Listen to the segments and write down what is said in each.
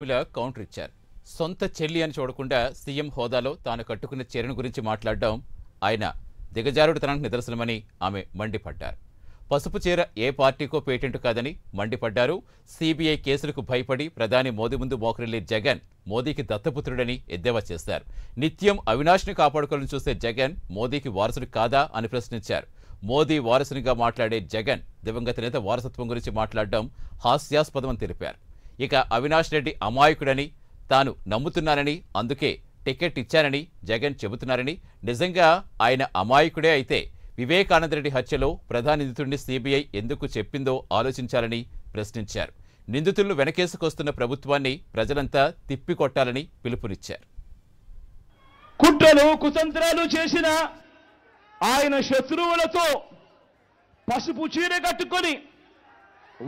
Counter ఇచ్చారు. సొంత చెల్లి అని చూడకుండా సీఎం హోదాలో తాను కట్టుకున్న చీరను గురించి మాట్లాడడం ఆయన దిగజారుడుతనానికి నిదర్శనమని ఆమె మండిపడ్డారు. పసుపు చీర ఏ పార్టీకో పేటెంట్ కాదని మండిపడ్డారు. సీబీఐ కేసులకు భయపడి ప్రధాని మోదీ ముందు మోకరిల్లే జగన్ మోదీకి దత్తపుత్రుడని ఎద్దేవా చేశారు. నిత్యం అవినాష్ని కాపాడుకోవాలని చూసే జగన్ మోదీకి వారసుడు కాదా అని ప్రశ్నించారు. మోదీ వారసునిగా మాట్లాడే జగన్ దివంగత నేత వారసత్వం గురించి మాట్లాడడం హాస్యాస్పదమని తెలిపారు. ఇక అవినాష్ రెడ్డి అమాయకుడని తాను నమ్ముతున్నానని అందుకే టికెట్ ఇచ్చానని జగన్ చెబుతున్నారని, నిజంగా ఆయన అమాయకుడే అయితే వివేకానంద రెడ్డి హత్యలో ప్రధాన నిందితుడిని సీబీఐ ఎందుకు చెప్పిందో ఆలోచించాలని ప్రశ్నించారు. నిందితులను వెనకేసుకొస్తున్న ప్రభుత్వాన్ని ప్రజలంతా తిప్పికొట్టాలని పిలుపునిచ్చారు. కుట్రలు కుతంత్రాలు చేసిన ఆయన శత్రువులతో పసుపు చీర కట్టుకొని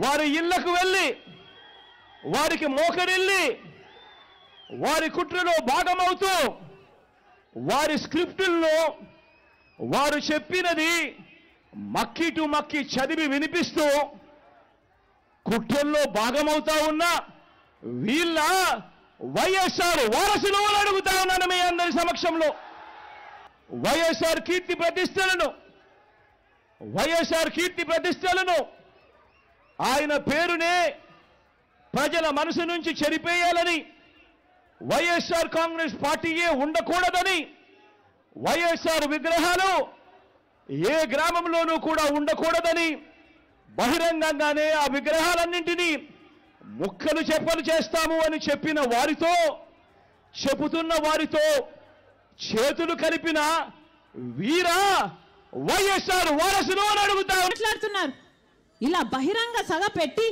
వారి ఇళ్లకు వెళ్ళి వారికి మోకరిల్లి వారి కుట్రలో భాగమవుతూ వారి స్క్రిప్టుల్లో వారు చెప్పినది మక్కి టు మక్కి చదివి వినిపిస్తూ కుట్రల్లో భాగమవుతా ఉన్న వీళ్ళ వైఎస్ఆర్ వారసులు అని అడుగుతా ఉన్నాను మీ అందరి సమక్షంలో. వైఎస్ఆర్ కీర్తి ప్రతిష్టలను ఆయన పేరునే ప్రజల మనసు నుంచి చెరిపేయాలని, వైఎస్ఆర్ కాంగ్రెస్ పార్టీయే ఉండకూడదని, వైఎస్ఆర్ విగ్రహాలు ఏ గ్రామంలోనూ కూడా ఉండకూడదని బహిరంగంగానే ఆ విగ్రహాలన్నింటినీ ముక్కలు చెప్పలు చేస్తాము అని చెబుతున్న వారితో చేతులు కలిపిన వీరా వైఎస్ఆర్ వారసులు అని అడుగుతా మాట్లాడుతున్నారు. ఇలా బహిరంగ సభ పెట్టి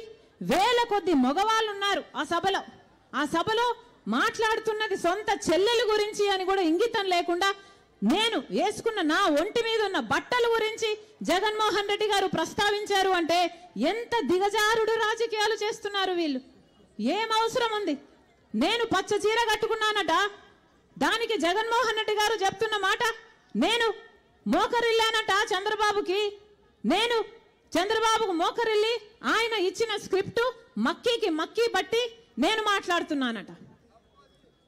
వేల కొద్ది మగవాళ్ళు ఉన్నారు ఆ సభలో మాట్లాడుతున్నది సొంత చెల్లెల గురించి అని కూడా ఇంగితం లేకుండా నేను వేసుకున్న నా ఒంటి మీద ఉన్న బట్టల గురించి జగన్మోహన్ రెడ్డి గారు ప్రస్తావించారు అంటే ఎంత దిగజారుడు రాజకీయాలు చేస్తున్నారు వీళ్ళు. ఏం అవసరం ఉంది? నేను పచ్చ చీర కట్టుకున్నానట, దానికి జగన్మోహన్ రెడ్డి గారు చెప్తున్న మాట నేను మోకరిల్లానట చంద్రబాబుకు మోకరిల్లి ఆయన ఇచ్చిన స్క్రిప్టు మక్కీ బట్టి నేను మాట్లాడుతున్నానట.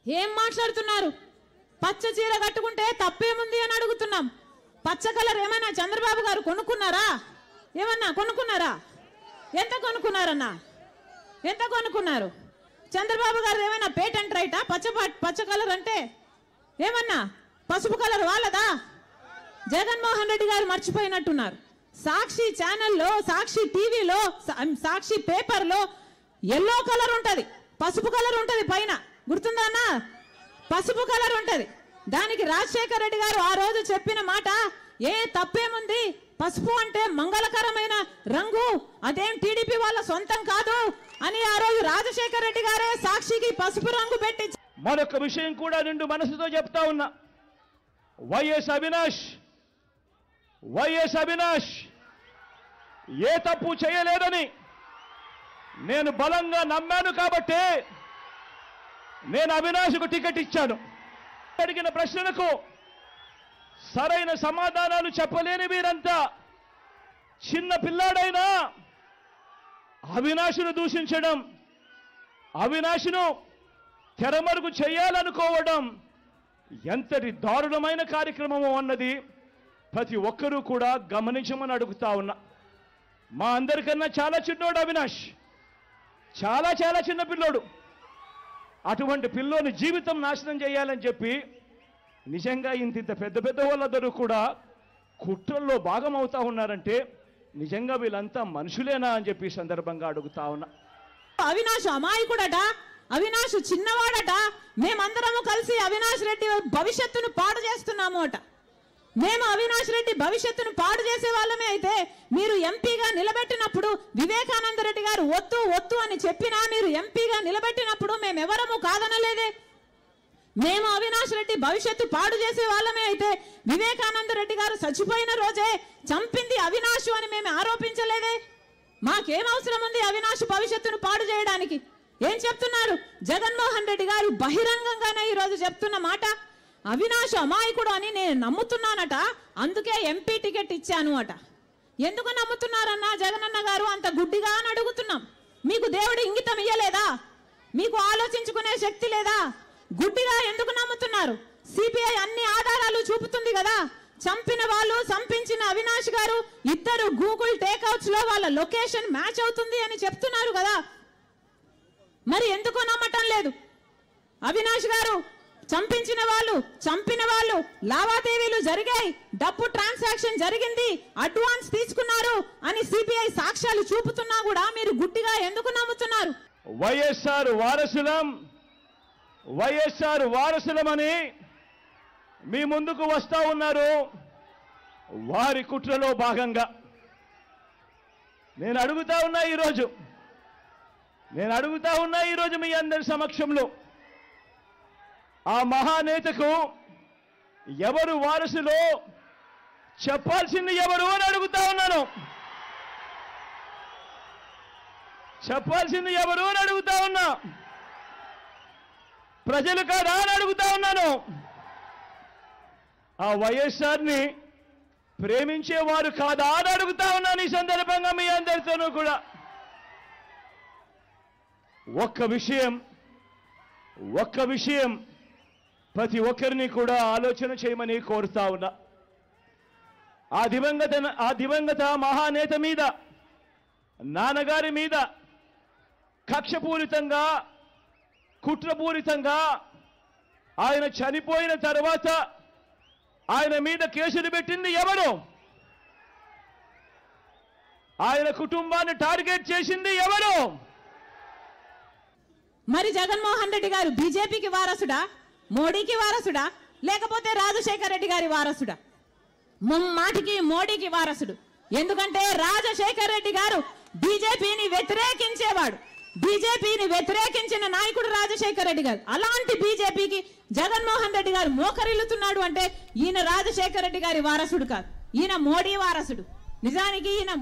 ఏం మాట్లాడుతున్నారు? పచ్చ చీర కట్టుకుంటే తప్పేముంది అని అడుగుతున్నాం. పచ్చ కలర్ ఏమైనా చంద్రబాబు గారు కొనుక్కున్నారా? కొనుక్కున్నారా? ఎంత కొనుక్కున్నారు? చంద్రబాబు గారు ఏమైనా పేటెంట్ రైటా? పచ్చ కలర్ అంటే ఏమన్నా పసుపు కలర్ వాళ్ళదా? జగన్మోహన్ రెడ్డి గారు మర్చిపోయినట్టున్నారు. సాక్షి ఛానల్లో, సాక్షి టీవీలో, సాక్షి పేపర్లో ఎల్లో కలర్ ఉంటది, పసుపు కలర్ ఉంటది, పైన గుర్తుందా అన్న? పసుపు కలర్ ఉంటది. దానికి రాజశేఖర రెడ్డి గారు ఆ రోజు చెప్పిన మాట ఏ తప్పేముంది, పసుపు అంటే మంగళకరమైన రంగు, అదేం టీడీపీ వాళ్ళ సొంతం కాదు అని ఆ రోజు రాజశేఖర రెడ్డి గారే సాక్షికి పసుపు రంగు పెట్టి. మరొక విషయం కూడా నిండు మనసుతో చెప్తా ఉన్నా. వైఎస్ అవినాష్ ఏ తప్పు చేయలేదని నేను బలంగా నమ్మాను కాబట్టే నేను అవినాష్కు టికెట్ ఇచ్చాను. అడిగిన ప్రశ్నలకు సరైన సమాధానాలు చెప్పలేని వీరంతా చిన్న పిల్లాడైనా అవినాష్ను దూషించడం, అవినాష్ను తెరమరుగు చేయాలనుకోవడం ఎంతటి దారుణమైన కార్యక్రమము అన్నది ప్రతి ఒక్కరూ కూడా గమనించమని అడుగుతా ఉన్నా. మా అందరికన్నా చాలా చిన్నోడు అవినాష్, చాలా చిన్న పిల్లోడు. అటువంటి పిల్లోని జీవితం నాశనం చేయాలని చెప్పి నిజంగా ఇంత పెద్ద వాళ్ళందరూ కూడా కుట్రల్లో భాగం అవుతా ఉన్నారంటే నిజంగా వీళ్ళంతా మనుషులేనా అని చెప్పి సందర్భంగా అడుగుతా ఉన్నా. అవినాష్ అమాయకుడట, అవినాష్ చిన్నవాడట, మేమందరము కలిసి అవినాష్ రెడ్డి భవిష్యత్తును పాడు చేస్తున్నాము అట. మేము అవినాష్ రెడ్డి భవిష్యత్తును పాడు చేసే వాళ్ళమే అయితే మీరు ఎంపీగా నిలబెట్టినప్పుడు వివేకానంద రెడ్డి గారు వద్దు అని చెప్పినా మీరు ఎంపీగా నిలబెట్టినప్పుడు మేమెవరము కాదనలేదే. మేము అవినాష్ రెడ్డి భవిష్యత్తు పాడు చేసే వాళ్ళమే అయితే వివేకానంద రెడ్డి గారు చచ్చిపోయిన రోజే చంపింది అవినాష్ అని మేము ఆరోపించలేదే. మాకేం అవసరం ఉంది అవినాష్ భవిష్యత్తును పాడు చేయడానికి? ఏం చెప్తున్నారు? జగన్మోహన్ రెడ్డి గారు బహిరంగంగానే ఈరోజు చెప్తున్న మాట అవినాష్ అమాయకుడు అని నేను నమ్ముతున్నానట, అందుకే ఎంపీ టికెట్ ఇచ్చాను అట. ఎందుకు నమ్ముతున్నారన్నా జగనన్న గారు అంత గుడ్డిగా అని అడుగుతున్నాం. మీకు దేవుడు ఇంగితం ఇయ్యలేదా? మీకు ఆలోచించుకునే శక్తి లేదా? గుడ్డిగా ఎందుకు నమ్ముతున్నారు? సిబిఐ అన్ని ఆధారాలు చూపుతుంది కదా. చంపిన వాళ్ళు, చంపించిన అవినాష్ గారు ఇద్దరు గూగుల్ టేక్అవుట్స్ లో వాళ్ళ లొకేషన్ మ్యాచ్ అవుతుంది అని చెప్తున్నారు కదా. మరి ఎందుకు నమ్మటం లేదు? అవినాష్ గారు చంపిన వాళ్ళు లావాదేవీలు జరిగాయి, డబ్బు ట్రాన్సాక్షన్ జరిగింది, అడ్వాన్స్ తీసుకున్నారు అని సిబిఐ సాక్ష్యాలు చూపుతున్నా కూడా మీరు గుడ్డిగా ఎందుకు నమ్ముతున్నారు? వైఎస్ఆర్ వారసులమని మీ ముందుకు వస్తా ఉన్నారు. వారి కుట్రలో భాగంగా నేను అడుగుతా ఉన్నా ఈరోజు మీ అందరి సమక్షంలో, ఆ మహానేతకు ఎవరు వారసులో చెప్పాల్సింది ఎవరు అని అడుగుతా ఉన్నాను. చెప్పాల్సింది ఎవరు అని అడుగుతా ఉన్నా. ప్రజలు కాదా అని అడుగుతా ఉన్నాను. ఆ వైఎస్ఆర్ని ప్రేమించేవారు కాదా అని అడుగుతా ఉన్నాను. ఈ సందర్భంగా మీ అందరితోనూ కూడా ఒక్క విషయం ప్రతి ఒక్కరిని కూడా ఆలోచన చేయమని కోరుతా ఉన్నా. ఆ దివంగత మహానేత మీద, నాన్నగారి మీద కక్షపూరితంగా, కుట్రపూరితంగా ఆయన చనిపోయిన తర్వాత ఆయన మీద కేసులు పెట్టింది ఎవరు? ఆయన కుటుంబాన్ని టార్గెట్ చేసింది ఎవరు? మరి జగన్మోహన్ రెడ్డి గారు బీజేపీకి వారసుడా, మోడీకి వారసుడా, లేకపోతే రాజశేఖర రెడ్డి గారి వారసుడా? ముమ్మాటికి మోడీకి వారసుడు. ఎందుకంటే రాజశేఖర రెడ్డి గారు బీజేపీని వ్యతిరేకించేవాడు. బీజేపీని వ్యతిరేకించిన నాయకుడు రాజశేఖర రెడ్డి గారు. అలాంటి బీజేపీకి జగన్మోహన్ రెడ్డి గారు మోకరిల్లుతున్నాడు అంటే ఈయన రాజశేఖర రెడ్డి గారి వారసుడు కాదు, ఈయన మోడీ వారసుడు. నిజానికి ఈయన